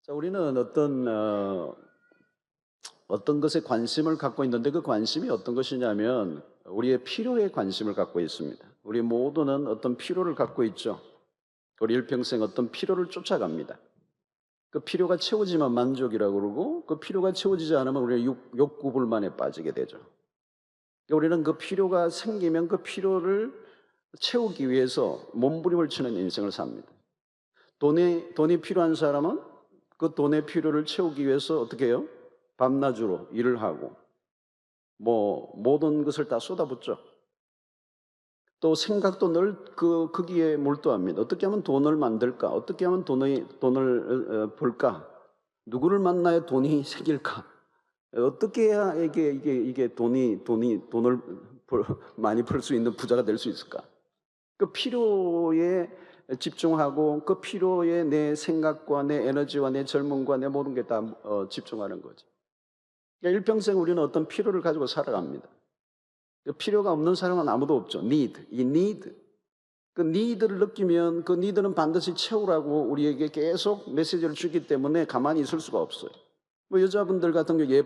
자, 우리는 어떤 것에 관심을 갖고 있는데, 그 관심이 어떤 것이냐면 우리의 필요에 관심을 갖고 있습니다. 우리 모두는 어떤 필요를 갖고 있죠. 우리 일평생 어떤 필요를 쫓아갑니다. 그 필요가 채워지면 만족이라고 그러고, 그 필요가 채워지지 않으면 우리는 욕구불만에 빠지게 되죠. 그러니까 우리는 그 필요가 생기면 그 필요를 채우기 위해서 몸부림을 치는 인생을 삽니다. 돈이 필요한 사람은 그 돈의 필요를 채우기 위해서 어떻게 해요? 밤낮으로 일을 하고 모든 것을 다 쏟아붓죠. 또 생각도 늘 거기에 몰두합니다. 어떻게 하면 돈을 만들까? 어떻게 하면 돈을 벌까? 누구를 만나야 돈이 생길까? 어떻게 해야 이게 돈을 많이 벌 수 있는 부자가 될 수 있을까? 그 필요에 집중하고 그 필요에 내 생각과 내 에너지와 내 젊음과 내 모든 게 다 집중하는 거죠. 그러니까 일평생 우리는 어떤 필요를 가지고 살아갑니다. 그 필요가 없는 사람은 아무도 없죠. 이 need. 그 need를 느끼면 그 need는 반드시 채우라고 우리에게 계속 메시지를 주기 때문에 가만히 있을 수가 없어요. 여자분들 같은 경우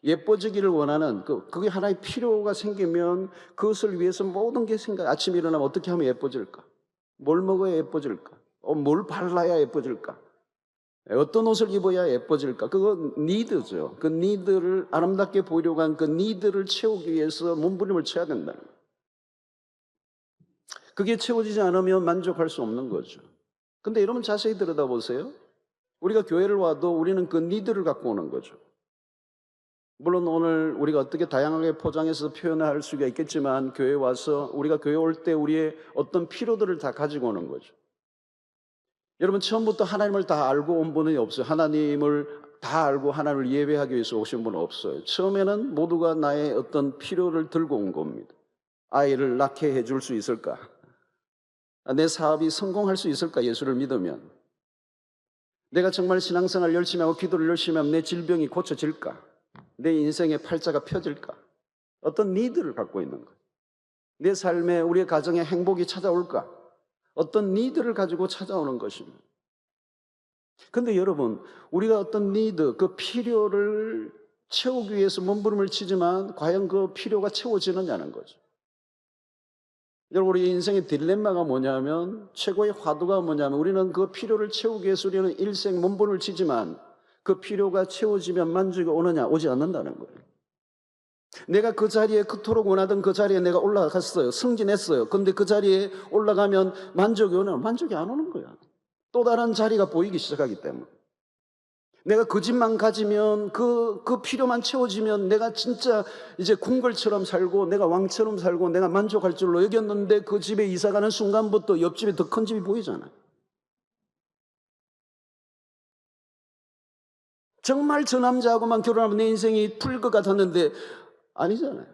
예뻐지기를 원하는 그게 하나의 필요가 생기면 그것을 위해서 모든 게 아침에 일어나면 어떻게 하면 예뻐질까? 뭘 먹어야 예뻐질까? 뭘 발라야 예뻐질까? 어떤 옷을 입어야 예뻐질까? 그거 니드죠. 그 니드를 아름답게 보이려고 한 그 니드를 채우기 위해서 몸부림을 쳐야 된다는 거예요. 그게 채워지지 않으면 만족할 수 없는 거죠. 근데 여러분 자세히 들여다보세요. 우리가 교회를 와도 우리는 그 니드를 갖고 오는 거죠. 물론 오늘 우리가 어떻게 다양하게 포장해서 표현할 수가 있겠지만, 교회에 와서 우리가 교회 올 때 우리의 어떤 필요들을 다 가지고 오는 거죠. 여러분 처음부터 하나님을 다 알고 온 분이 없어요. 하나님을 다 알고 하나님을 예배하기 위해서 오신 분은 없어요. 처음에는 모두가 나의 어떤 필요를 들고 온 겁니다. 아이를 낳게 해줄 수 있을까? 내 사업이 성공할 수 있을까? 예수를 믿으면. 내가 정말 신앙생활 열심히 하고 기도를 열심히 하면 내 질병이 고쳐질까? 내 인생의 팔자가 펴질까? 어떤 니드를 갖고 있는 거예요. 내 삶에, 우리의 가정에 행복이 찾아올까? 어떤 니드를 가지고 찾아오는 것입니다. 근데 여러분, 우리가 어떤 니드, 그 필요를 채우기 위해서 몸부림을 치지만 과연 그 필요가 채워지느냐는 거죠. 여러분, 우리 인생의 딜레마가 뭐냐면, 최고의 화두가 뭐냐면, 우리는 그 필요를 채우기 위해서 우리는 일생 몸부림을 치지만 그 필요가 채워지면 만족이 오느냐? 오지 않는다는 거예요. 내가 그 자리에 그토록 원하던 그 자리에 내가 올라갔어요. 승진했어요. 근데 그 자리에 올라가면 만족이 오느냐? 만족이 안 오는 거야. 또 다른 자리가 보이기 시작하기 때문에. 내가 그 집만 가지면 그 필요만 채워지면 내가 진짜 이제 궁궐처럼 살고 내가 왕처럼 살고 내가 만족할 줄로 여겼는데, 그 집에 이사가는 순간부터 옆집에 더 큰 집이 보이잖아요. 정말 저 남자하고만 결혼하면 내 인생이 풀릴 것 같았는데 아니잖아요.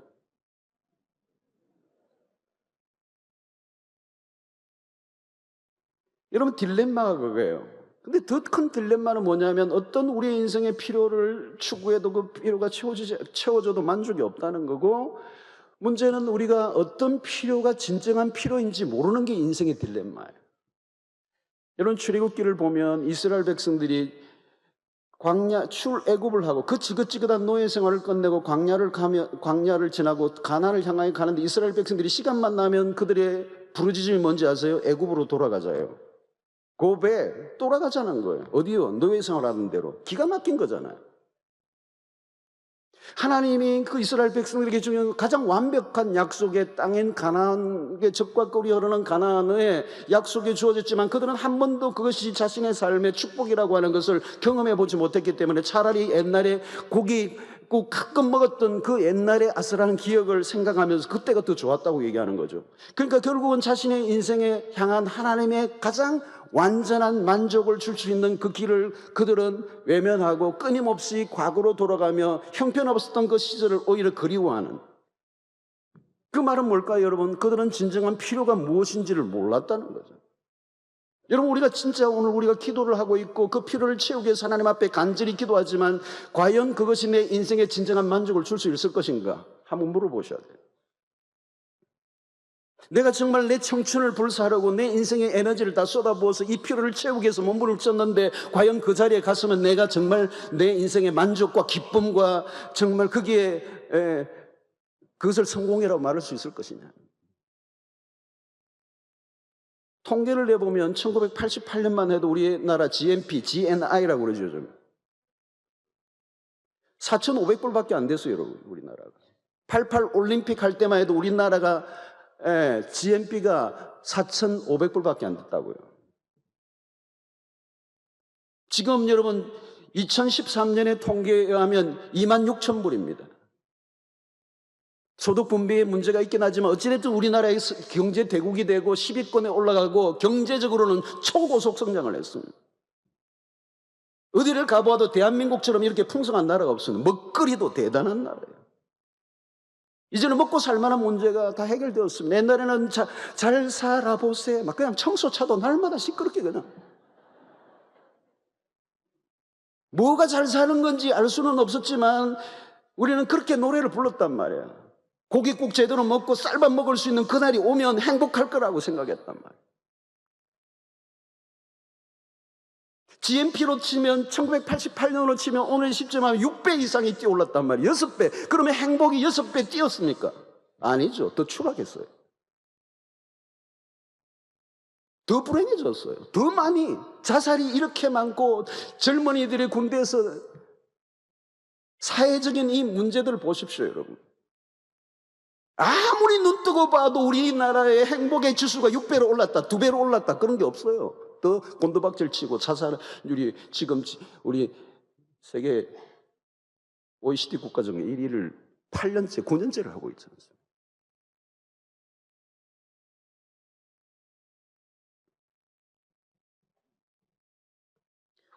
여러분, 딜레마가 그거예요. 근데 더 큰 딜레마는 뭐냐면, 어떤 우리의 인생의 필요를 추구해도 그 필요가 채워져도 만족이 없다는 거고, 문제는 우리가 어떤 필요가 진정한 필요인지 모르는 게 인생의 딜레마예요. 여러분, 출애굽기를 보면 이스라엘 백성들이 출애굽을 하고 그 지긋지긋한 노예 생활을 끝내고 광야를 지나고 가나안을 향하여 가는데, 이스라엘 백성들이 시간만 나면 그들의 부르짖음이 뭔지 아세요? 애굽으로 돌아가자예요. 고배 돌아가자는 거예요. 어디요? 노예 생활하는 대로. 기가 막힌 거잖아요. 하나님이 그 이스라엘 백성들에게 주는 가장 완벽한 약속의 땅인 가나안의 젖과 꿀이 흐르는 가나안의 약속이 주어졌지만, 그들은 한 번도 그것이 자신의 삶의 축복이라고 하는 것을 경험해 보지 못했기 때문에 차라리 옛날에 고기 꼭 가끔 먹었던 그 옛날의 아슬한 기억을 생각하면서 그때가 더 좋았다고 얘기하는 거죠. 그러니까 결국은 자신의 인생에 향한 하나님의 가장 완전한 만족을 줄 수 있는 그 길을 그들은 외면하고 끊임없이 과거로 돌아가며 형편없었던 그 시절을 오히려 그리워하는, 그 말은 뭘까요, 여러분? 그들은 진정한 필요가 무엇인지를 몰랐다는 거죠. 여러분, 우리가 진짜 오늘 우리가 기도를 하고 있고 그 필요를 채우기 위해서 하나님 앞에 간절히 기도하지만 과연 그것이 내 인생에 진정한 만족을 줄 수 있을 것인가? 한번 물어보셔야 돼요. 내가 정말 내 청춘을 불사르고 내 인생의 에너지를 다 쏟아부어서 이 피로를 채우기 위해서 몸부림을 쳤는데 과연 그 자리에 갔으면 내가 정말 내 인생의 만족과 기쁨과 정말 거기에 그것을 성공이라고 말할 수 있을 것이냐. 통계를 내보면 1988년만 해도 우리나라 GNI라고 그러죠. 좀. 4,500불밖에 안 됐어요, 여러분, 우리나라가. 88 올림픽 할 때만 해도 우리나라가 GNP가 4,500불밖에 안 됐다고요. 지금 여러분 2013년의 통계에 의하면 26,000불입니다. 소득 분배에 문제가 있긴 하지만 어찌됐든 우리나라의 경제 대국이 되고 10위권에 올라가고 경제적으로는 초고속 성장을 했습니다. 어디를 가보아도 대한민국처럼 이렇게 풍성한 나라가 없습니다. 먹거리도 대단한 나라예요. 이제는 먹고 살만한 문제가 다 해결되었습니다. 옛날에는 잘 살아보세요. 막 그냥 청소차도 날마다 시끄럽게 그냥. 뭐가 잘 사는 건지 알 수는 없었지만 우리는 그렇게 노래를 불렀단 말이에요. 고깃국 제대로 먹고 쌀밥 먹을 수 있는 그날이 오면 행복할 거라고 생각했단 말이에요. GNP로 치면 1988년으로 치면 오늘 시점하면 6배 이상이 뛰어올랐단 말이에요. 6배. 그러면 행복이 6배 뛰었습니까? 아니죠. 더 추락했어요. 더 불행해졌어요. 더 많이. 자살이 이렇게 많고 젊은이들이 군대에서 사회적인 이 문제들을 보십시오, 여러분. 아무리 눈 뜨고 봐도 우리나라의 행복의 지수가 6배로 올랐다, 2배로 올랐다, 그런 게 없어요. 더 곤두박질 치고 자살률이 지금 우리 세계 OECD 국가 중에 1위를 8년째, 9년째를 하고 있지 않습니까?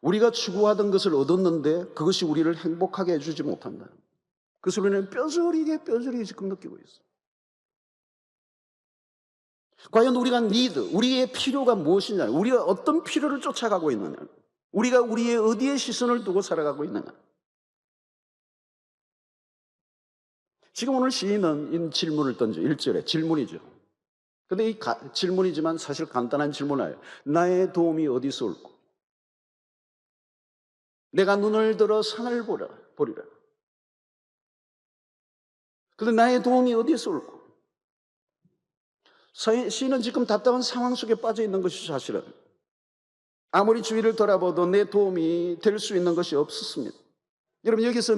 우리가 추구하던 것을 얻었는데 그것이 우리를 행복하게 해주지 못한다. 그것을 우리는 뼈저리게 지금 느끼고 있어요. 과연 우리가 우리의 필요가 무엇이냐, 우리가 어떤 필요를 쫓아가고 있느냐, 우리가 우리의 어디에 시선을 두고 살아가고 있느냐. 지금 오늘 시인은 이 질문을 던져. 1절에 질문이죠. 근데 이 질문이지만 사실 간단한 질문이에요. 나의 도움이 어디서 올고 내가 눈을 들어 산을 보리라. 근데 나의 도움이 어디서 올고. 시인은 지금 답답한 상황 속에 빠져 있는 것이 사실은 아무리 주위를 돌아봐도 내 도움이 될 수 있는 것이 없었습니다. 여러분, 여기서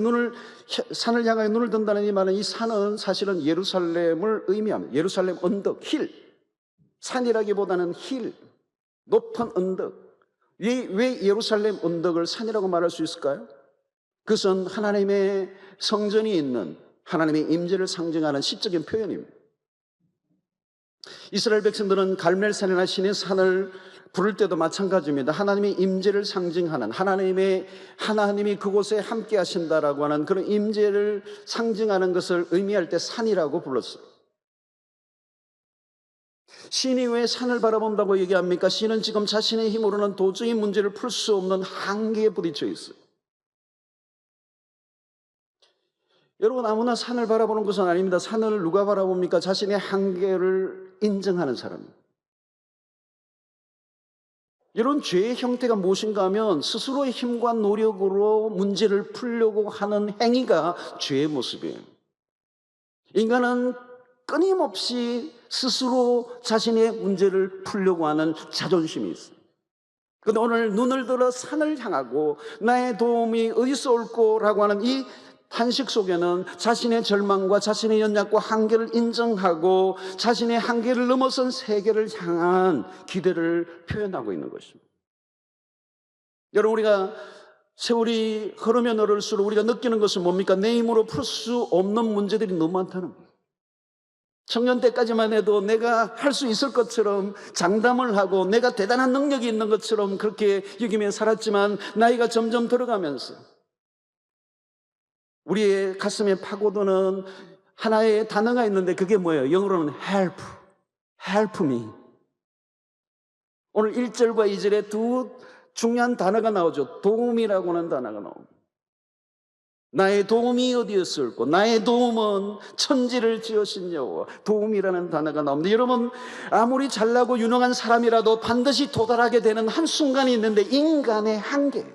산을 향하여 눈을 든다는 이 말은, 이 산은 사실은 예루살렘을 의미합니다. 예루살렘 언덕, 힐. 산이라기보다는 힐, 높은 언덕. 왜 예루살렘 언덕을 산이라고 말할 수 있을까요? 그것은 하나님의 성전이 있는, 하나님의 임재를 상징하는 시적인 표현입니다. 이스라엘 백성들은 갈멜산이나 신의 산을 부를 때도 마찬가지입니다. 하나님의 임재를 상징하는, 하나님이 그곳에 함께 하신다라고 하는 그런 임재를 상징하는 것을 의미할 때 산이라고 불렀어요. 시인이 왜 산을 바라본다고 얘기합니까? 시인은 지금 자신의 힘으로는 도저히 문제를 풀 수 없는 한계에 부딪혀 있어요. 여러분, 아무나 산을 바라보는 것은 아닙니다. 산을 누가 바라봅니까? 자신의 한계를 인정하는 사람입니다. 이런 죄의 형태가 무엇인가 하면 스스로의 힘과 노력으로 문제를 풀려고 하는 행위가 죄의 모습이에요. 인간은 끊임없이 스스로 자신의 문제를 풀려고 하는 자존심이 있어요. 그런데 오늘 눈을 들어 산을 향하고 나의 도움이 어디서 올꼬라고 하는 이 탄식 속에는 자신의 절망과 자신의 연약과 한계를 인정하고 자신의 한계를 넘어선 세계를 향한 기대를 표현하고 있는 것입니다. 여러분, 우리가 세월이 흐르면 흐를수록 우리가 느끼는 것은 뭡니까? 내 힘으로 풀 수 없는 문제들이 너무 많다는 거예요. 청년 때까지만 해도 내가 할 수 있을 것처럼 장담을 하고 내가 대단한 능력이 있는 것처럼 그렇게 여기며 살았지만 나이가 점점 들어가면서 우리의 가슴에 파고드는 하나의 단어가 있는데 그게 뭐예요? 영어로는 help me. 오늘 1절과 2절에 두 중요한 단어가 나오죠. 도움이라고 하는 단어가 나옵니다. 나의 도움이 어디였을꼬? 나의 도움은 천지를 지으신 여호와. 도움이라는 단어가 나옵니다. 여러분, 아무리 잘나고 유능한 사람이라도 반드시 도달하게 되는 한순간이 있는데, 인간의 한계,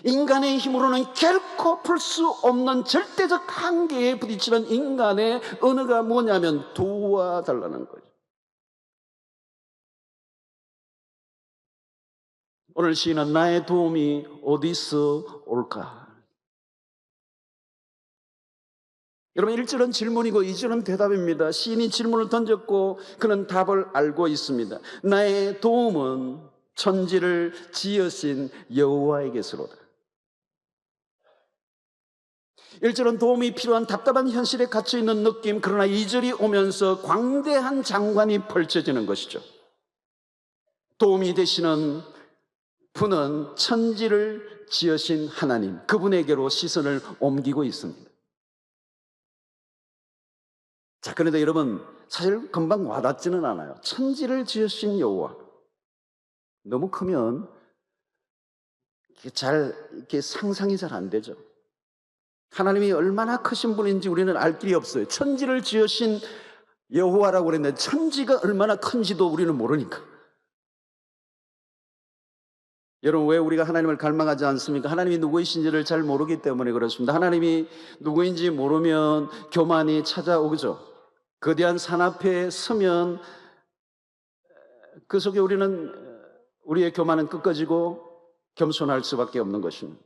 인간의 힘으로는 결코 풀 수 없는 절대적 한계에 부딪히는 인간의 언어가 뭐냐면 도와달라는 거죠. 오늘 시인은 나의 도움이 어디서 올까? 여러분, 1절은 질문이고 2절은 대답입니다. 시인이 질문을 던졌고 그는 답을 알고 있습니다. 나의 도움은 천지를 지으신 여호와에게서로다. 1절은 도움이 필요한 답답한 현실에 갇혀 있는 느낌, 그러나 2절이 오면서 광대한 장관이 펼쳐지는 것이죠. 도움이 되시는 분은 천지를 지으신 하나님, 그분에게로 시선을 옮기고 있습니다. 자, 그런데 여러분, 사실 금방 와닿지는 않아요. 천지를 지으신 여호와, 너무 크면 이렇게 상상이 잘 안 되죠. 하나님이 얼마나 크신 분인지 우리는 알 길이 없어요. 천지를 지으신 여호와라고 그랬는데 천지가 얼마나 큰지도 우리는 모르니까. 여러분, 왜 우리가 하나님을 갈망하지 않습니까? 하나님이 누구이신지를 잘 모르기 때문에 그렇습니다. 하나님이 누구인지 모르면 교만이 찾아오죠. 거대한 산 앞에 서면 그 속에 우리의 교만은 꺾어지고 겸손할 수밖에 없는 것입니다.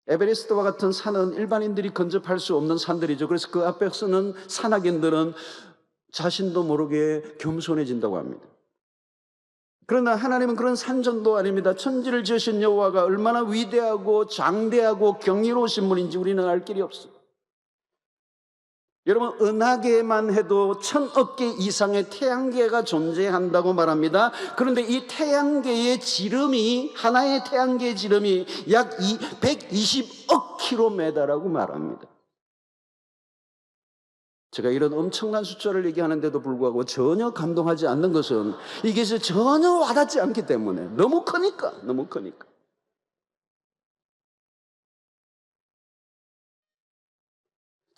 에베레스트와 같은 산은 일반인들이 근접할 수 없는 산들이죠. 그래서 그 앞에 서는 산악인들은 자신도 모르게 겸손해진다고 합니다. 그러나 하나님은 그런 산전도 아닙니다. 천지를 지으신 여호와가 얼마나 위대하고 장대하고 경이로우신 분인지 우리는 알 길이 없어요. 여러분, 은하계만 해도 1000억 개 이상의 태양계가 존재한다고 말합니다. 그런데 이 태양계의 지름이, 하나의 태양계의 지름이 약 120억 킬로미터라고 말합니다. 제가 이런 엄청난 숫자를 얘기하는데도 불구하고 전혀 감동하지 않는 것은 이게 전혀 와닿지 않기 때문에, 너무 크니까.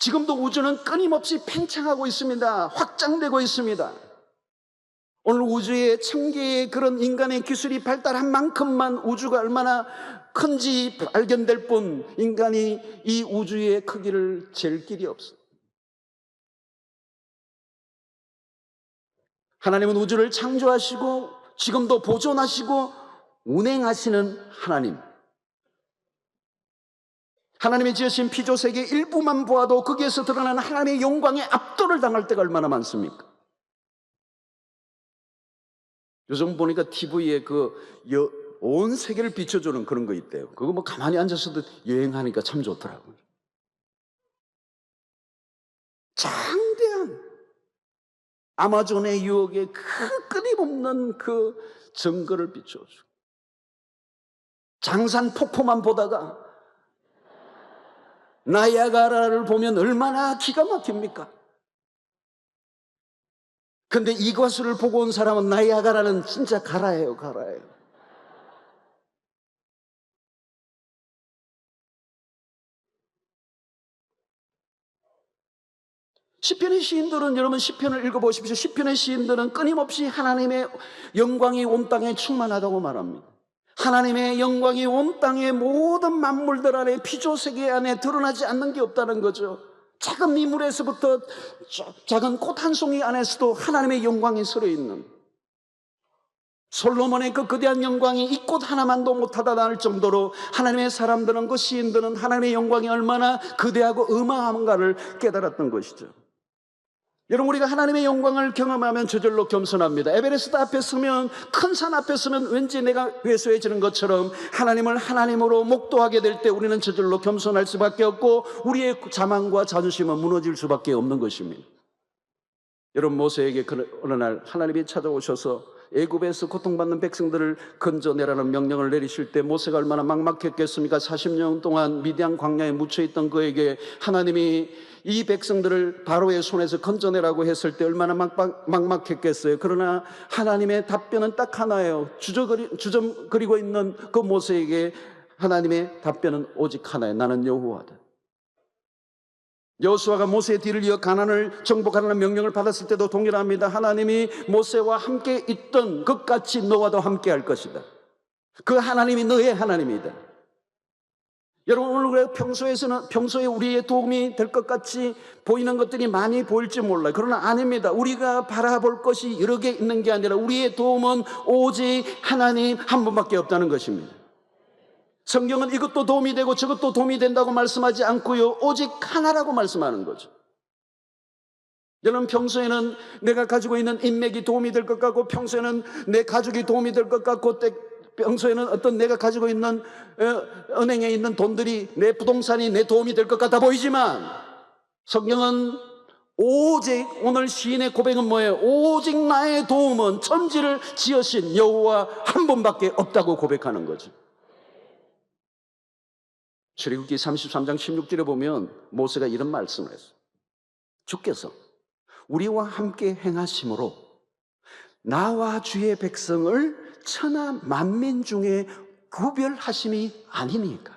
지금도 우주는 끊임없이 팽창하고 있습니다. 확장되고 있습니다. 오늘 우주에 1000개의 그런 인간의 기술이 발달한 만큼만 우주가 얼마나 큰지 발견될 뿐, 인간이 이 우주의 크기를 잴 길이 없어요. 하나님은 우주를 창조하시고 지금도 보존하시고 운행하시는 하나님. 하나님이 지으신 피조세계 일부만 보아도 거기에서 드러나는 하나님의 영광에 압도를 당할 때가 얼마나 많습니까? 요즘 보니까 TV에 온 세계를 비춰주는 그런 거 있대요. 그거 뭐 가만히 앉아서도 여행하니까 참 좋더라고요. 장대한 아마존의 유역에 그 끊임없는 그 정글을 비춰줘. 장산 폭포만 보다가 나이아가라를 보면 얼마나 기가 막힙니까? 근데 이것을 보고 온 사람은 나이아가라는 진짜 가라예요. 시편의 시인들은, 여러분 시편을 읽어보십시오. 시편의 시인들은 끊임없이 하나님의 영광이 온 땅에 충만하다고 말합니다. 하나님의 영광이 온 땅의 모든 만물들 안에, 피조세계 안에 드러나지 않는 게 없다는 거죠. 작은 미물에서부터 작은 꽃 한 송이 안에서도 하나님의 영광이 서려있는, 솔로몬의 그 거대한 영광이 이 꽃 하나만도 못하다 할 정도로 하나님의 사람들은, 그 시인들은 하나님의 영광이 얼마나 거대하고 어마어마한가를 깨달았던 것이죠. 여러분, 우리가 하나님의 영광을 경험하면 저절로 겸손합니다. 에베레스트 앞에 서면, 큰 산 앞에 서면 왠지 내가 왜소해지는 것처럼 하나님을 하나님으로 목도하게 될 때 우리는 저절로 겸손할 수밖에 없고 우리의 자만과 자존심은 무너질 수밖에 없는 것입니다. 여러분, 모세에게 어느 날 하나님이 찾아오셔서 애굽에서 고통받는 백성들을 건져내라는 명령을 내리실 때 모세가 얼마나 막막했겠습니까? 40년 동안 미디안 광야에 묻혀있던 그에게 하나님이 이 백성들을 바로의 손에서 건져내라고 했을 때 얼마나 막막했겠어요. 그러나 하나님의 답변은 딱 하나예요. 주저거리고 있는 그 모세에게 하나님의 답변은 오직 하나예요. 나는 여호와다. 여호수아가 모세의 뒤를 이어 가나안을 정복하라는 명령을 받았을 때도 동일합니다. 하나님이 모세와 함께 있던 것 같이 너와도 함께 할 것이다. 그 하나님이 너의 하나님이다. 여러분, 오늘 평소에 우리의 도움이 될 것 같이 보이는 것들이 많이 보일지 몰라요. 그러나 아닙니다. 우리가 바라볼 것이 여러 개 있는 게 아니라 우리의 도움은 오직 하나님 한 분밖에 없다는 것입니다. 성경은 이것도 도움이 되고 저것도 도움이 된다고 말씀하지 않고요, 오직 하나라고 말씀하는 거죠. 여러분, 평소에는 내가 가지고 있는 인맥이 도움이 될 것 같고, 평소에는 내 가족이 도움이 될 것 같고, 평소에는 어떤 내가 가지고 있는 은행에 있는 돈들이, 내 부동산이 내 도움이 될 것 같아 보이지만, 성경은 오직, 오늘 시인의 고백은 뭐예요? 오직 나의 도움은 천지를 지으신 여호와 한 분밖에 없다고 고백하는 거죠. 출애굽기 33장 16절에 보면 모세가 이런 말씀을 했어요. 주께서 우리와 함께 행하심으로 나와 주의 백성을 천하 만민 중에 구별하심이 아니니까.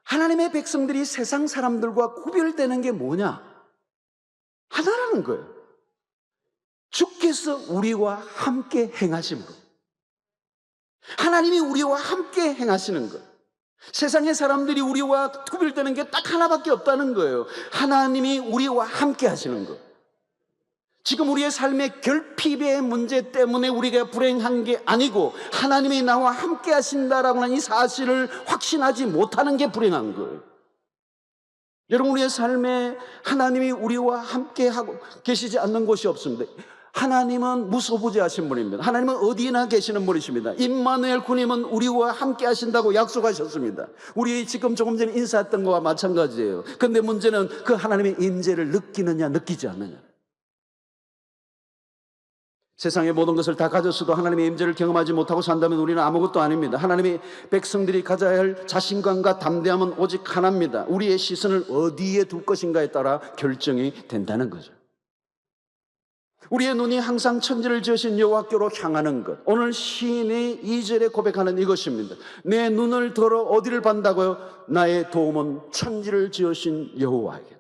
하나님의 백성들이 세상 사람들과 구별되는 게 뭐냐? 하나라는 거예요. 주께서 우리와 함께 행하심으로. 하나님이 우리와 함께 행하시는 것. 세상의 사람들이 우리와 구별되는 게 딱 하나밖에 없다는 거예요. 하나님이 우리와 함께 하시는 것. 지금 우리의 삶의 결핍의 문제 때문에 우리가 불행한 게 아니고 하나님이 나와 함께 하신다라고 하는 이 사실을 확신하지 못하는 게 불행한 거예요. 여러분, 우리의 삶에 하나님이 우리와 함께 하고 계시지 않는 곳이 없습니다. 하나님은 무소부재하신 분입니다. 하나님은 어디나 계시는 분이십니다. 임마누엘 주님은 우리와 함께 하신다고 약속하셨습니다. 우리 지금 조금 전에 인사했던 것과 마찬가지예요. 그런데 문제는 그 하나님의 임재를 느끼느냐 느끼지 않느냐. 세상의 모든 것을 다 가졌어도 하나님의 임재를 경험하지 못하고 산다면 우리는 아무것도 아닙니다. 하나님의 백성들이 가져야 할 자신감과 담대함은 오직 하나입니다. 우리의 시선을 어디에 둘 것인가에 따라 결정이 된다는 거죠. 우리의 눈이 항상 천지를 지으신 여호와께로 향하는 것. 오늘 시인이 2절에 고백하는 이것입니다. 내 눈을 들어 어디를 본다고요? 나의 도움은 천지를 지으신 여호와에게다.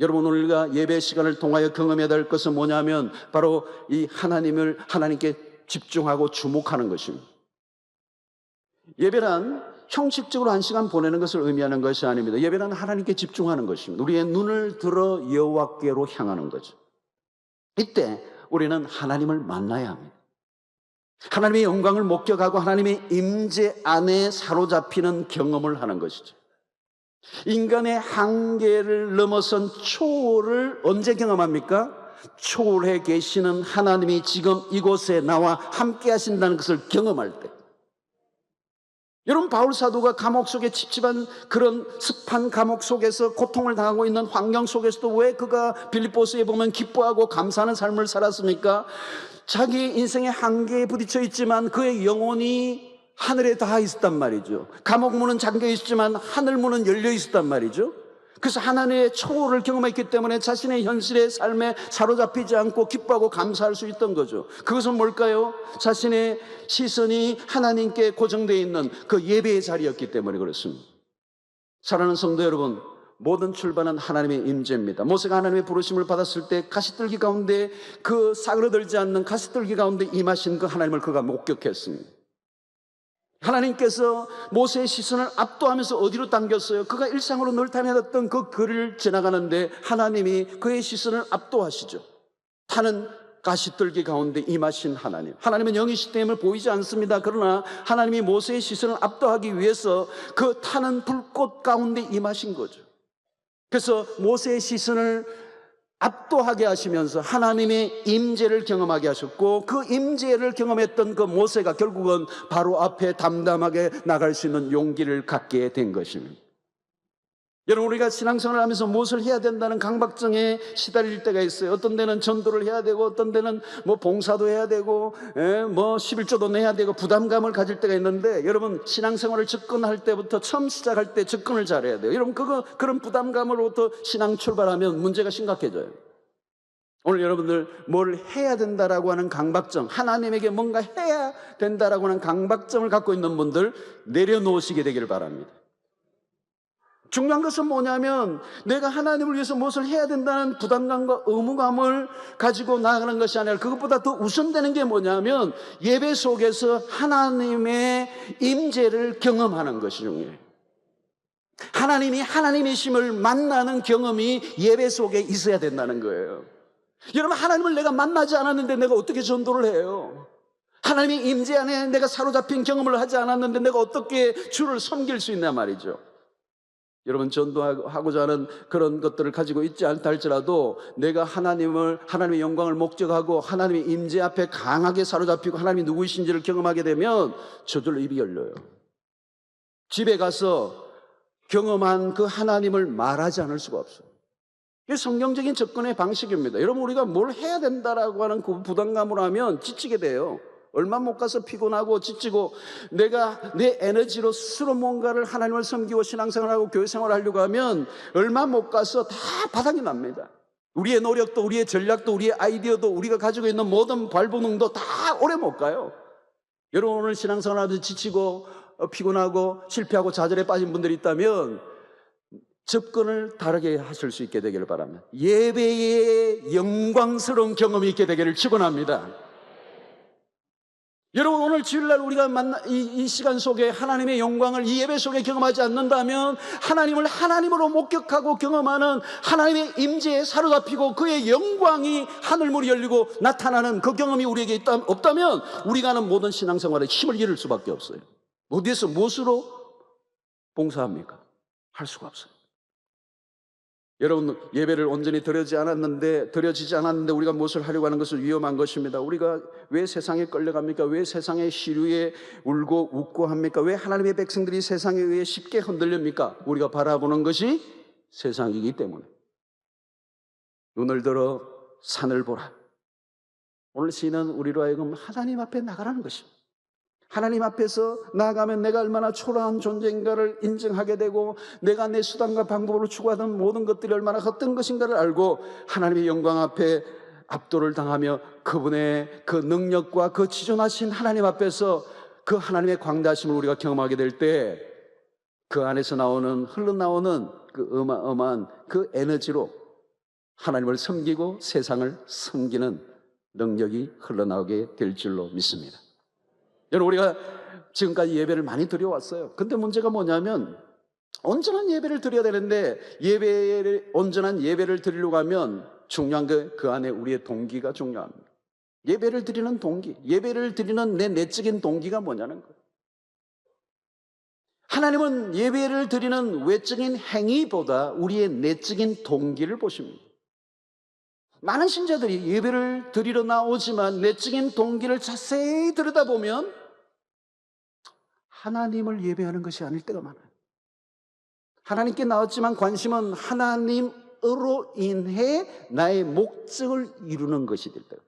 여러분, 오늘 우리가 예배 시간을 통하여 경험해야 될 것은 뭐냐면 바로 이 하나님께 집중하고 주목하는 것입니다. 예배란 형식적으로 한 시간 보내는 것을 의미하는 것이 아닙니다. 예배란 하나님께 집중하는 것입니다. 우리의 눈을 들어 여호와께로 향하는 거죠. 이때 우리는 하나님을 만나야 합니다. 하나님의 영광을 목격하고 하나님의 임재 안에 사로잡히는 경험을 하는 것이죠. 인간의 한계를 넘어선 초월을 언제 경험합니까? 초월해 계시는 하나님이 지금 이곳에 나와 함께 하신다는 것을 경험할 때. 여러분, 바울 사도가 감옥 속에 찝찝한 그런 습한 감옥 속에서 고통을 당하고 있는 환경 속에서도 왜 그가 빌립보서에 보면 기뻐하고 감사하는 삶을 살았습니까? 자기 인생의 한계에 부딪혀 있지만 그의 영혼이 하늘에 닿아 있었단 말이죠. 감옥 문은 잠겨 있었지만 하늘 문은 열려 있었단 말이죠. 그래서 하나님의 초월을 경험했기 때문에 자신의 현실의 삶에 사로잡히지 않고 기뻐하고 감사할 수 있던 거죠. 그것은 뭘까요? 자신의 시선이 하나님께 고정되어 있는 그 예배의 자리였기 때문에 그렇습니다. 사랑하는 성도 여러분, 모든 출발은 하나님의 임재입니다. 모세가 하나님의 부르심을 받았을 때 가시떨기 가운데, 그 사그러들지 않는 가시떨기 가운데 임하신 그 하나님을 그가 목격했습니다. 하나님께서 모세의 시선을 압도하면서 어디로 당겼어요? 그가 일상으로 늘 다녔던 그 거리를 지나가는데 하나님이 그의 시선을 압도하시죠. 타는 가시떨기 가운데 임하신 하나님. 하나님은 영이시기 때문에 보이지 않습니다. 그러나 하나님이 모세의 시선을 압도하기 위해서 그 타는 불꽃 가운데 임하신 거죠. 그래서 모세의 시선을 압도하게 하시면서 하나님의 임재를 경험하게 하셨고, 그 임재를 경험했던 그 모세가 결국은 바로 앞에 담담하게 나갈 수 있는 용기를 갖게 된 것입니다. 여러분, 우리가 신앙생활을 하면서 무엇을 해야 된다는 강박증에 시달릴 때가 있어요. 어떤 데는 전도를 해야 되고, 어떤 데는 뭐 봉사도 해야 되고, 뭐 11조도 내야 되고, 부담감을 가질 때가 있는데, 여러분, 신앙생활을 접근할 때부터 처음 시작할 때 접근을 잘해야 돼요. 여러분, 그런 부담감으로부터 신앙 출발하면 문제가 심각해져요. 오늘 여러분들 뭘 해야 된다라고 하는 강박점, 하나님에게 뭔가 해야 된다라고 하는 강박점을 갖고 있는 분들 내려놓으시게 되기를 바랍니다. 중요한 것은 뭐냐면 내가 하나님을 위해서 무엇을 해야 된다는 부담감과 의무감을 가지고 나아가는 것이 아니라 그것보다 더 우선되는 게 뭐냐면 예배 속에서 하나님의 임재를 경험하는 것이 중요해요. 하나님이 하나님이심을 만나는 경험이 예배 속에 있어야 된다는 거예요. 여러분, 하나님을 내가 만나지 않았는데 내가 어떻게 전도를 해요? 하나님의 임재 안에 내가 사로잡힌 경험을 하지 않았는데 내가 어떻게 주를 섬길 수 있냐 말이죠. 여러분, 전도하고자 하는 그런 것들을 가지고 있지 않다 할지라도 내가 하나님의 영광을 목적하고 하나님의 임재 앞에 강하게 사로잡히고 하나님이 누구이신지를 경험하게 되면 저절로 입이 열려요. 집에 가서 경험한 그 하나님을 말하지 않을 수가 없어요. 이게 성경적인 접근의 방식입니다. 여러분, 우리가 뭘 해야 된다라고 하는 그 부담감으로 하면 지치게 돼요. 얼마 못 가서 피곤하고 지치고 내가 내 에너지로 스스로 뭔가를 하나님을 섬기고 신앙생활하고 교회생활을 하려고 하면 얼마 못 가서 다 바닥이 납니다. 우리의 노력도 우리의 전략도 우리의 아이디어도 우리가 가지고 있는 모든 발버둥도 다 오래 못 가요. 여러분, 오늘 신앙생활하면서 지치고 피곤하고 실패하고 좌절에 빠진 분들이 있다면 접근을 다르게 하실 수 있게 되기를 바랍니다. 예배의 영광스러운 경험이 있게 되기를 축원합니다. 여러분, 오늘 주일날 우리가 이 시간 속에 하나님의 영광을 이 예배 속에 경험하지 않는다면 하나님을 하나님으로 목격하고 경험하는 하나님의 임재에 사로잡히고 그의 영광이 하늘문이 열리고 나타나는 그 경험이 우리에게 없다면 우리가 하는 모든 신앙생활에 힘을 잃을 수밖에 없어요. 어디에서 무엇으로 봉사합니까? 할 수가 없어요. 여러분, 예배를 온전히 드려지지 않았는데 우리가 무엇을 하려고 하는 것은 위험한 것입니다. 우리가 왜 세상에 끌려갑니까? 왜 세상의 시류에 울고 웃고 합니까? 왜 하나님의 백성들이 세상에 의해 쉽게 흔들립니까? 우리가 바라보는 것이 세상이기 때문에. 눈을 들어 산을 보라. 오늘 시는 우리로 하여금 하나님 앞에 나가라는 것입니다. 하나님 앞에서 나아가면 내가 얼마나 초라한 존재인가를 인정하게 되고 내가 내 수단과 방법으로 추구하던 모든 것들이 얼마나 헛된 것인가를 알고 하나님의 영광 앞에 압도를 당하며 그분의 그 능력과 그 지존하신 하나님 앞에서 그 하나님의 광대하심을 우리가 경험하게 될 때 그 안에서 흘러나오는 그 어마어마한 그 에너지로 하나님을 섬기고 세상을 섬기는 능력이 흘러나오게 될 줄로 믿습니다. 여러분, 우리가 지금까지 예배를 많이 드려왔어요. 근데 문제가 뭐냐면 온전한 예배를 드려야 되는데 온전한 예배를 드리려고 하면 중요한 그 안에 우리의 동기가 중요합니다. 예배를 드리는 동기, 예배를 드리는 내 내적인 동기가 뭐냐는 거예요. 하나님은 예배를 드리는 외적인 행위보다 우리의 내적인 동기를 보십니다. 많은 신자들이 예배를 드리러 나오지만 내적인 동기를 자세히 들여다보면 하나님을 예배하는 것이 아닐 때가 많아요. 하나님께 나왔지만 관심은 하나님으로 인해 나의 목적을 이루는 것이 될 때가.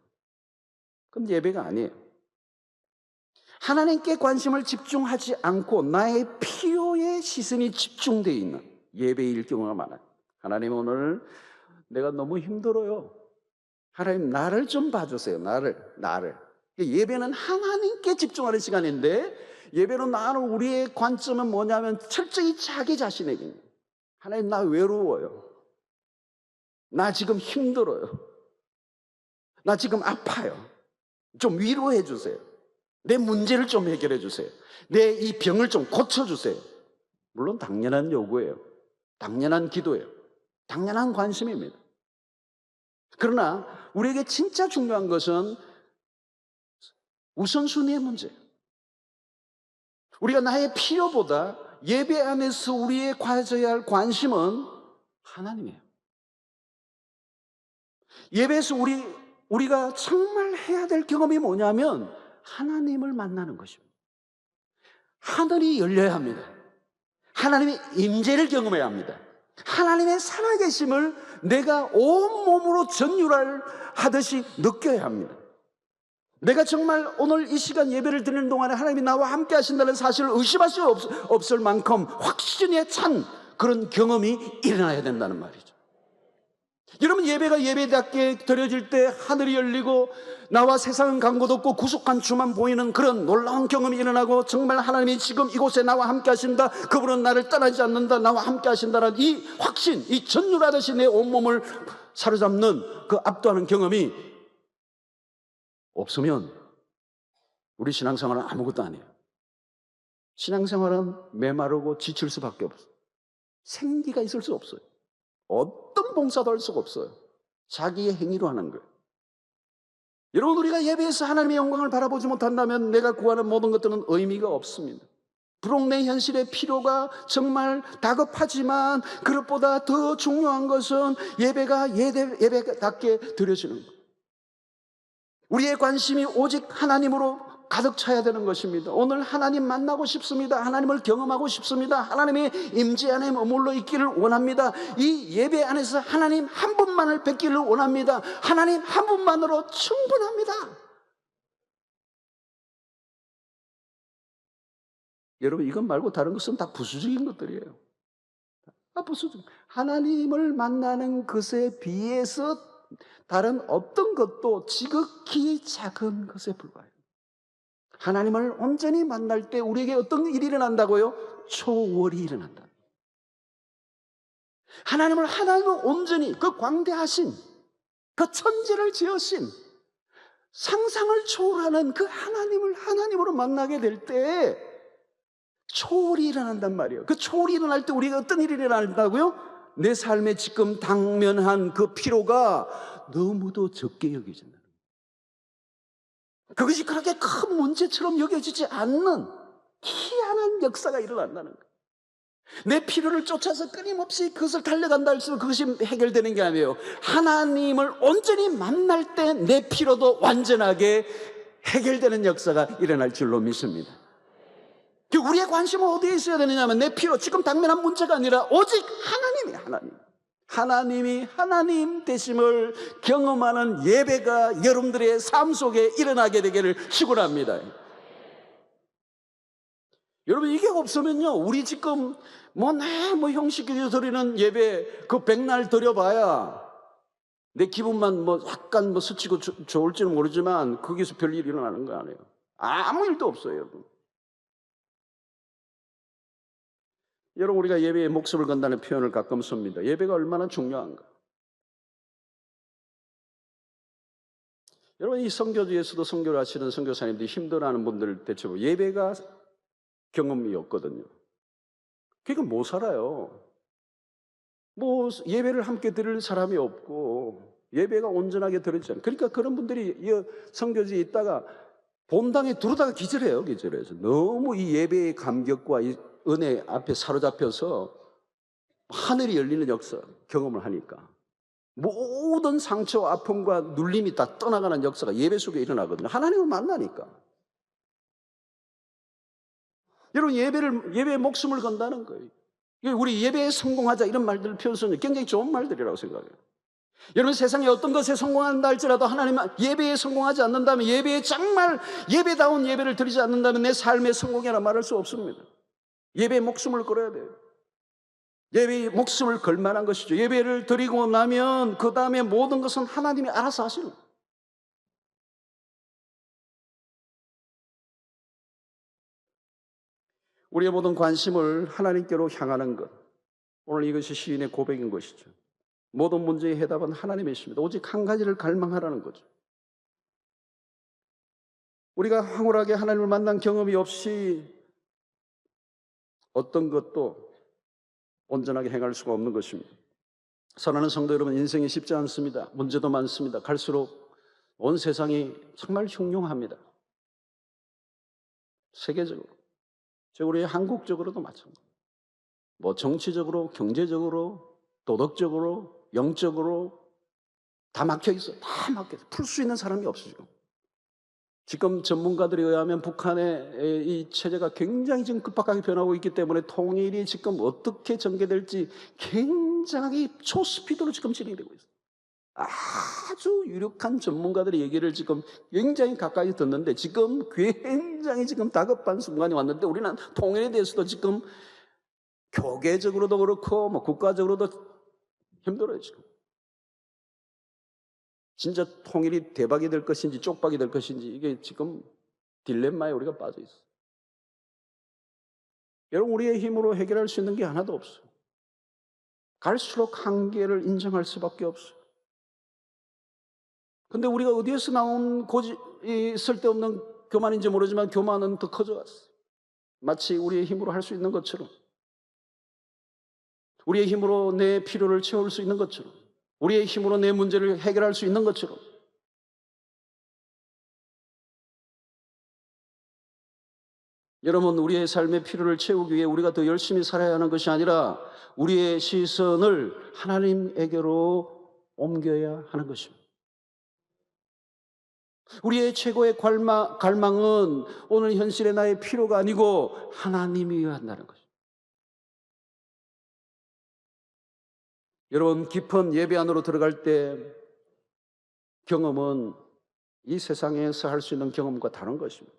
그럼 예배가 아니에요. 하나님께 관심을 집중하지 않고 나의 필요에 시선이 집중되어 있는 예배일 경우가 많아요. 하나님, 오늘 내가 너무 힘들어요. 하나님, 나를 좀 봐주세요. 나를. 예배는 하나님께 집중하는 시간인데 예배로 나는 우리의 관점은 뭐냐면 철저히 자기 자신에게. 하나님, 나 외로워요. 나 지금 힘들어요. 나 지금 아파요. 좀 위로해 주세요. 내 문제를 좀 해결해 주세요. 내 이 병을 좀 고쳐주세요. 물론 당연한 요구예요. 당연한 기도예요. 당연한 관심입니다. 그러나 우리에게 진짜 중요한 것은 우선순위의 문제예요. 우리가 나의 필요보다 예배 안에서 우리의 가져야 할 관심은 하나님이에요. 예배에서 우리가 정말 해야 될 경험이 뭐냐면 하나님을 만나는 것입니다. 하늘이 열려야 합니다. 하나님의 임재를 경험해야 합니다. 하나님의 살아계심을 내가 온몸으로 전율하듯이 느껴야 합니다. 내가 정말 오늘 이 시간 예배를 드리는 동안에 하나님이 나와 함께 하신다는 사실을 의심할 수 없을 만큼 확신에 찬 그런 경험이 일어나야 된다는 말이죠. 여러분, 예배가 예배답게 드려질 때 하늘이 열리고 나와 세상은 간 곳 없고 구속한 주만 보이는 그런 놀라운 경험이 일어나고, 정말 하나님이 지금 이곳에 나와 함께 하신다, 그분은 나를 떠나지 않는다, 나와 함께 하신다는 이 확신, 이 전율하듯이 내 온몸을 사로잡는 그 압도하는 경험이 없으면 우리 신앙생활은 아무것도 아니에요. 신앙생활은 메마르고 지칠 수밖에 없어요. 생기가 있을 수 없어요. 어떤 봉사도 할 수가 없어요. 자기의 행위로 하는 거예요. 여러분, 우리가 예배에서 하나님의 영광을 바라보지 못한다면 내가 구하는 모든 것들은 의미가 없습니다. 비록 내 현실의 필요가 정말 다급하지만 그것보다 더 중요한 것은 예배가 예배답게 드려지는 것. 우리의 관심이 오직 하나님으로 가득 차야 되는 것입니다. 오늘 하나님 만나고 싶습니다. 하나님을 경험하고 싶습니다. 하나님의 임재 안에 머물러 있기를 원합니다. 이 예배 안에서 하나님 한 분만을 뵙기를 원합니다. 하나님 한 분만으로 충분합니다. 여러분, 이것 말고 다른 것은 다 부수적인 것들이에요. 다 부수적. 하나님을 만나는 것에 비해서 다른 어떤 것도 지극히 작은 것에 불과해요. 하나님을 온전히 만날 때 우리에게 어떤 일이 일어난다고요? 초월이 일어난다. 하나님을 온전히, 그 광대하신, 그 천지를 지으신, 상상을 초월하는 그 하나님을 하나님으로 만나게 될 때 초월이 일어난단 말이에요. 그 초월이 일어날 때 우리가 어떤 일이 일어난다고요? 내 삶에 지금 당면한 그 피로가 너무도 적게 여겨진다. 그것이 그렇게 큰 문제처럼 여겨지지 않는 희한한 역사가 일어난다는 거예요. 내 필요를 쫓아서 끊임없이 그것을 달려간다 할수록 그것이 해결되는 게 아니에요. 하나님을 온전히 만날 때 내 필요도 완전하게 해결되는 역사가 일어날 줄로 믿습니다. 우리의 관심은 어디에 있어야 되느냐면 내 필요, 지금 당면한 문제가 아니라 오직 하나님이에요. 하나님이 하나님 되심을 경험하는 예배가 여러분들의 삶 속에 일어나게 되기를 축원합니다. 여러분, 이게 없으면요, 우리 지금 형식적으로 드리는 예배 그 백날 드려봐야 내 기분만 약간 스치고 좋을지는 모르지만 거기서 별일이 일어나는 거 아니에요. 아무 일도 없어요, 여러분. 여러분, 우리가 예배에 목숨을 건다는 표현을 가끔 씁니다. 예배가 얼마나 중요한가. 여러분, 이 선교지에서도 선교를 하시는 선교사님들이 힘들어하는 분들 대체로 예배가 경험이 없거든요. 그러니까 못 살아요. 예배를 함께 드릴 사람이 없고 예배가 온전하게 드려지잖아요. 그러니까 그런 분들이 이 선교지에 있다가 본당에 들어다가 기절해요. 기절해서 너무 이 예배의 감격과 이 은혜 앞에 사로잡혀서 하늘이 열리는 역사 경험을 하니까 모든 상처와 아픔과 눌림이 다 떠나가는 역사가 예배 속에 일어나거든요. 하나님을 만나니까. 여러분, 예배에 목숨을 건다는 거예요. 우리 예배에 성공하자 이런 말들을 표현하는 굉장히 좋은 말들이라고 생각해요. 여러분, 세상에 어떤 것에 성공한다 할지라도 하나님 예배에 성공하지 않는다면, 예배에 정말 예배다운 예배를 드리지 않는다면 내 삶의 성공이라 말할 수 없습니다. 예배에 목숨을 걸어야 돼요. 예배에 목숨을 걸 만한 것이죠. 예배를 드리고 나면 그 다음에 모든 것은 하나님이 알아서 하시는 거예요. 우리의 모든 관심을 하나님께로 향하는 것, 오늘 이것이 시인의 고백인 것이죠. 모든 문제의 해답은 하나님이십니다. 오직 한 가지를 갈망하라는 거죠. 우리가 황홀하게 하나님을 만난 경험이 없이 어떤 것도 온전하게 행할 수가 없는 것입니다. 사랑하는 성도 여러분, 인생이 쉽지 않습니다. 문제도 많습니다. 갈수록 온 세상이 정말 흉흉합니다. 세계적으로, 우리 한국적으로도 마찬가지입니다. 정치적으로, 경제적으로, 도덕적으로, 영적으로 다 막혀 있어요. 다 막혀 있어요. 풀 수 있는 사람이 없어요. 지금 전문가들에 의하면 북한의 이 체제가 굉장히 지금 급박하게 변하고 있기 때문에 통일이 지금 어떻게 전개될지 굉장히 초스피드로 지금 진행되고 있어요. 아주 유력한 전문가들의 얘기를 지금 굉장히 가까이 듣는데 지금 굉장히 지금 다급한 순간이 왔는데 우리는 통일에 대해서도 지금 교계적으로도 그렇고 국가적으로도 힘들어요 지금. 진짜 통일이 대박이 될 것인지 쪽박이 될 것인지 이게 지금 딜레마에 우리가 빠져 있어요. 여러분, 우리의 힘으로 해결할 수 있는 게 하나도 없어요. 갈수록 한계를 인정할 수밖에 없어요. 근데 우리가 어디에서 나온 이 쓸데없는 교만인지 모르지만 교만은 더 커져갔어요. 마치 우리의 힘으로 할 수 있는 것처럼, 우리의 힘으로 내 필요를 채울 수 있는 것처럼, 우리의 힘으로 내 문제를 해결할 수 있는 것처럼. 여러분, 우리의 삶의 필요를 채우기 위해 우리가 더 열심히 살아야 하는 것이 아니라 우리의 시선을 하나님에게로 옮겨야 하는 것입니다. 우리의 최고의 갈망은 오늘 현실의 나의 필요가 아니고 하나님이어야 한다는 것입니다. 여러분, 깊은 예배 안으로 들어갈 때 경험은 이 세상에서 할 수 있는 경험과 다른 것입니다.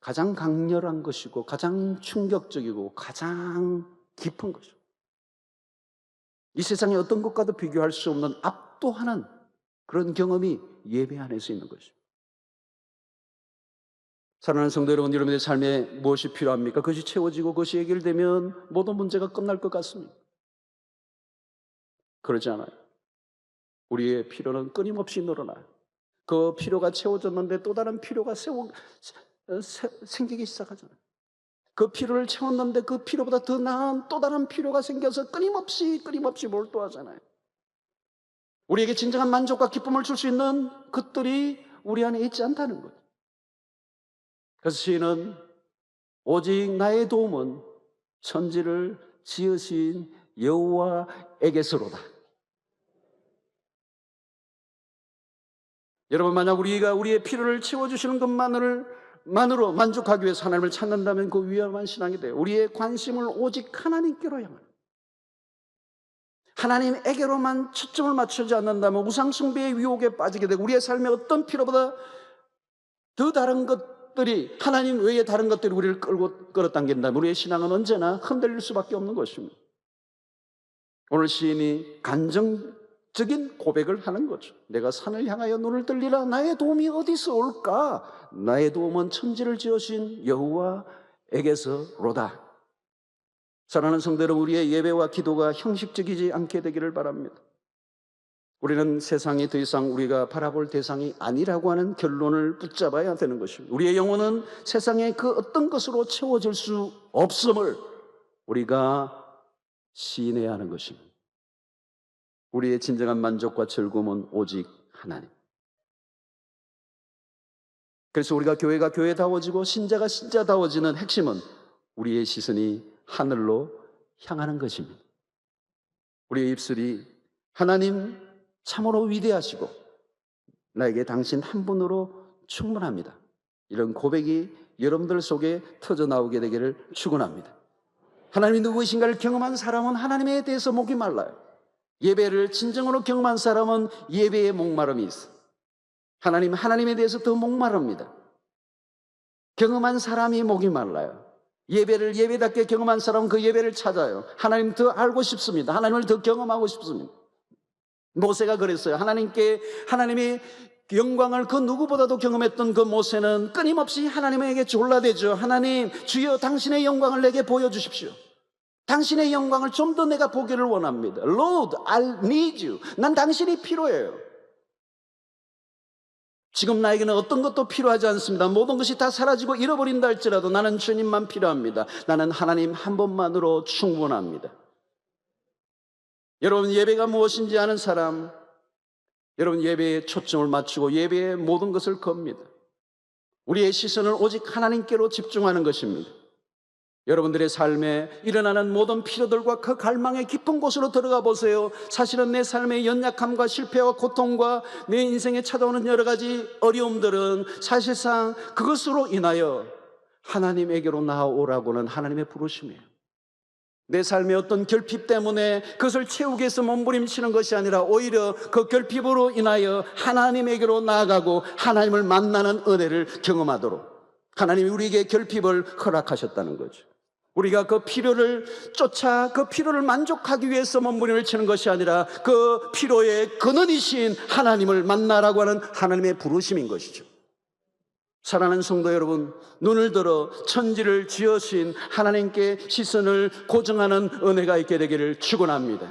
가장 강렬한 것이고 가장 충격적이고 가장 깊은 것입니다. 이 세상의 어떤 것과도 비교할 수 없는 압도하는 그런 경험이 예배 안에서 있는 것입니다. 사랑하는 성도 여러분, 여러분의 삶에 무엇이 필요합니까? 그것이 채워지고 그것이 해결되면 모든 문제가 끝날 것 같습니다. 그러지 않아요. 우리의 필요는 끊임없이 늘어나요. 그 필요가 채워졌는데 또 다른 필요가 생기기 시작하잖아요. 그 필요를 채웠는데 그 필요보다 더 나은 또 다른 필요가 생겨서 끊임없이 몰두하잖아요. 우리에게 진정한 만족과 기쁨을 줄 수 있는 것들이 우리 안에 있지 않다는 거예요. 그래서 시인은 오직 나의 도움은 천지를 지으신 여호와에게서로다. 여러분, 만약 우리가 우리의 필요를 채워주시는 것만으로 만족하기 위해서 하나님을 찾는다면 그 위험한 신앙이 돼요. 우리의 관심을 오직 하나님께로 향하는, 하나님에게로만 초점을 맞추지 않는다면 우상숭배의 유혹에 빠지게 되고 우리의 삶의 어떤 필요보다 더 다른 것들이, 하나님 외에 다른 것들이 우리를 끌어당긴다면 우리의 신앙은 언제나 흔들릴 수밖에 없는 것입니다. 오늘 시인이 간정적인 고백을 하는 거죠. 내가 산을 향하여 눈을 들리라. 나의 도움이 어디서 올까? 나의 도움은 천지를 지으신 여호와에게서로다. 사랑하는 성도 여러분, 우리의 예배와 기도가 형식적이지 않게 되기를 바랍니다. 우리는 세상이 더 이상 우리가 바라볼 대상이 아니라고 하는 결론을 붙잡아야 되는 것입니다. 우리의 영혼은 세상의 그 어떤 것으로 채워질 수 없음을 우리가 시인해야 하는 것입니다. 우리의 진정한 만족과 즐거움은 오직 하나님. 그래서 우리가 교회가 교회다워지고 신자가 신자다워지는 핵심은 우리의 시선이 하늘로 향하는 것입니다. 우리의 입술이 하나님 참으로 위대하시고 나에게 당신 한 분으로 충분합니다, 이런 고백이 여러분들 속에 터져나오게 되기를 축원합니다. 하나님이 누구이신가를 경험한 사람은 하나님에 대해서 목이 말라요. 예배를 진정으로 경험한 사람은 예배에 목마름이 있어요. 하나님에 대해서 더 목마릅니다. 경험한 사람이 목이 말라요. 예배를 예배답게 경험한 사람은 그 예배를 찾아요. 하나님 더 알고 싶습니다. 하나님을 더 경험하고 싶습니다. 모세가 그랬어요. 하나님의 영광을 그 누구보다도 경험했던 그 모세는 끊임없이 하나님에게 졸라대죠. 하나님, 주여 당신의 영광을 내게 보여주십시오. 당신의 영광을 좀 더 내가 보기를 원합니다. Lord, I need you. 난 당신이 필요해요. 지금 나에게는 어떤 것도 필요하지 않습니다. 모든 것이 다 사라지고 잃어버린다 할지라도 나는 주님만 필요합니다. 나는 하나님 한 분만으로 충분합니다. 여러분, 예배가 무엇인지 아는 사람, 여러분 예배에 초점을 맞추고 예배의 모든 것을 겁니다. 우리의 시선을 오직 하나님께로 집중하는 것입니다. 여러분들의 삶에 일어나는 모든 필요들과 그 갈망의 깊은 곳으로 들어가 보세요. 사실은 내 삶의 연약함과 실패와 고통과 내 인생에 찾아오는 여러 가지 어려움들은 사실상 그것으로 인하여 하나님에게로 나아오라고는 하나님의 부르심이에요. 내 삶의 어떤 결핍 때문에 그것을 채우기 위해서 몸부림치는 것이 아니라 오히려 그 결핍으로 인하여 하나님에게로 나아가고 하나님을 만나는 은혜를 경험하도록 하나님이 우리에게 결핍을 허락하셨다는 거죠. 우리가 그 필요를 쫓아 그 필요를 만족하기 위해서 몸부림을 치는 것이 아니라 그 필요의 근원이신 하나님을 만나라고 하는 하나님의 부르심인 것이죠. 사랑하는 성도 여러분, 눈을 들어 천지를 지으신 하나님께 시선을 고정하는 은혜가 있게 되기를 축원합니다.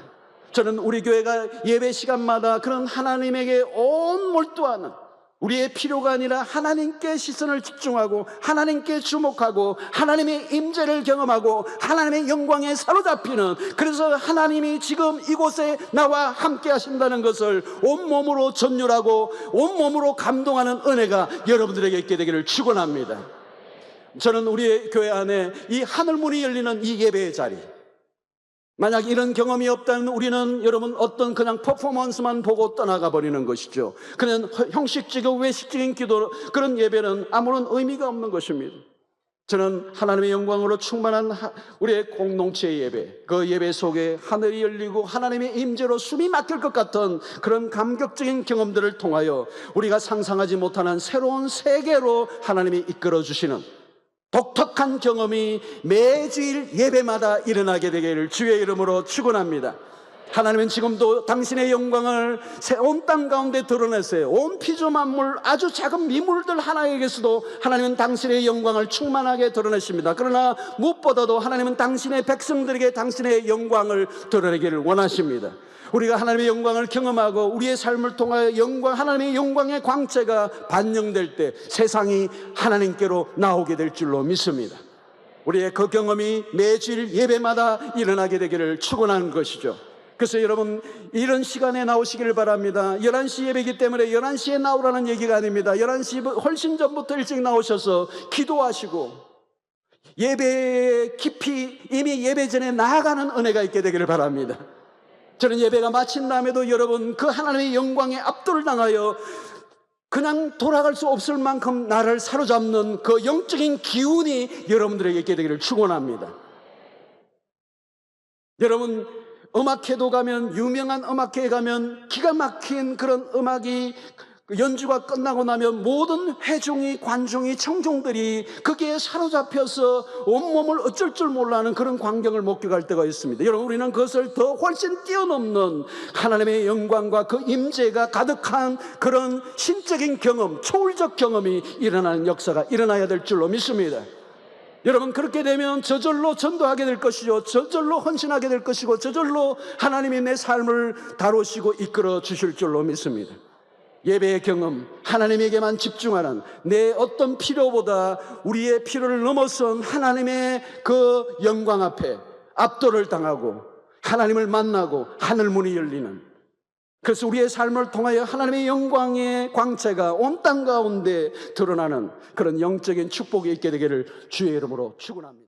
저는 우리 교회가 예배 시간마다 그런 하나님에게 온 몰두하는, 우리의 필요가 아니라 하나님께 시선을 집중하고 하나님께 주목하고 하나님의 임재를 경험하고 하나님의 영광에 사로잡히는, 그래서 하나님이 지금 이곳에 나와 함께 하신다는 것을 온몸으로 전율하고 온몸으로 감동하는 은혜가 여러분들에게 있게 되기를 축원합니다. 저는 우리의 교회 안에 이 하늘문이 열리는 이 예배의 자리, 만약 이런 경험이 없다면 우리는 여러분 어떤 그냥 퍼포먼스만 보고 떠나가 버리는 것이죠. 그냥 형식적이고 외식적인 기도, 그런 예배는 아무런 의미가 없는 것입니다. 저는 하나님의 영광으로 충만한 우리의 공동체의 예배, 그 예배 속에 하늘이 열리고 하나님의 임재로 숨이 막힐 것 같은 그런 감격적인 경험들을 통하여 우리가 상상하지 못하는 새로운 세계로 하나님이 이끌어 주시는 독특한 경험이 매주일 예배마다 일어나게 되기를 주의 이름으로 축원합니다. 하나님은 지금도 당신의 영광을 온 땅 가운데 드러내세요. 온 피조 만물, 아주 작은 미물들 하나에게서도 하나님은 당신의 영광을 충만하게 드러내십니다. 그러나 무엇보다도 하나님은 당신의 백성들에게 당신의 영광을 드러내기를 원하십니다. 우리가 하나님의 영광을 경험하고 우리의 삶을 통하여 하나님의 영광의 광채가 반영될 때 세상이 하나님께로 나오게 될 줄로 믿습니다. 우리의 그 경험이 매주일 예배마다 일어나게 되기를 축원하는 것이죠. 그래서 여러분, 이런 시간에 나오시기를 바랍니다. 11시 예배이기 때문에 11시에 나오라는 얘기가 아닙니다. 11시 훨씬 전부터 일찍 나오셔서 기도하시고 예배에 깊이 이미 예배 전에 나아가는 은혜가 있게 되기를 바랍니다. 저는 예배가 마친 다음에도 여러분 그 하나님의 영광에 압도를 당하여 그냥 돌아갈 수 없을 만큼 나를 사로잡는 그 영적인 기운이 여러분들에게 있게 되기를 축원합니다. 여러분, 음악회도 가면, 유명한 음악회에 가면 기가 막힌 그런 음악이 연주가 끝나고 나면 모든 회중이, 관중이, 청중들이 거기에 사로잡혀서 온몸을 어쩔 줄 몰라하는 그런 광경을 목격할 때가 있습니다. 여러분, 우리는 그것을 더 훨씬 뛰어넘는 하나님의 영광과 그 임재가 가득한 그런 신적인 경험, 초월적 경험이 일어나는 역사가 일어나야 될 줄로 믿습니다. 여러분, 그렇게 되면 저절로 전도하게 될 것이죠. 저절로 헌신하게 될 것이고 저절로 하나님이 내 삶을 다루시고 이끌어 주실 줄로 믿습니다. 예배의 경험, 하나님에게만 집중하는, 내 어떤 필요보다 우리의 필요를 넘어선 하나님의 그 영광 앞에 압도를 당하고 하나님을 만나고 하늘문이 열리는, 그래서 우리의 삶을 통하여 하나님의 영광의 광채가 온 땅 가운데 드러나는 그런 영적인 축복이 있게 되기를 주의 이름으로 축원합니다.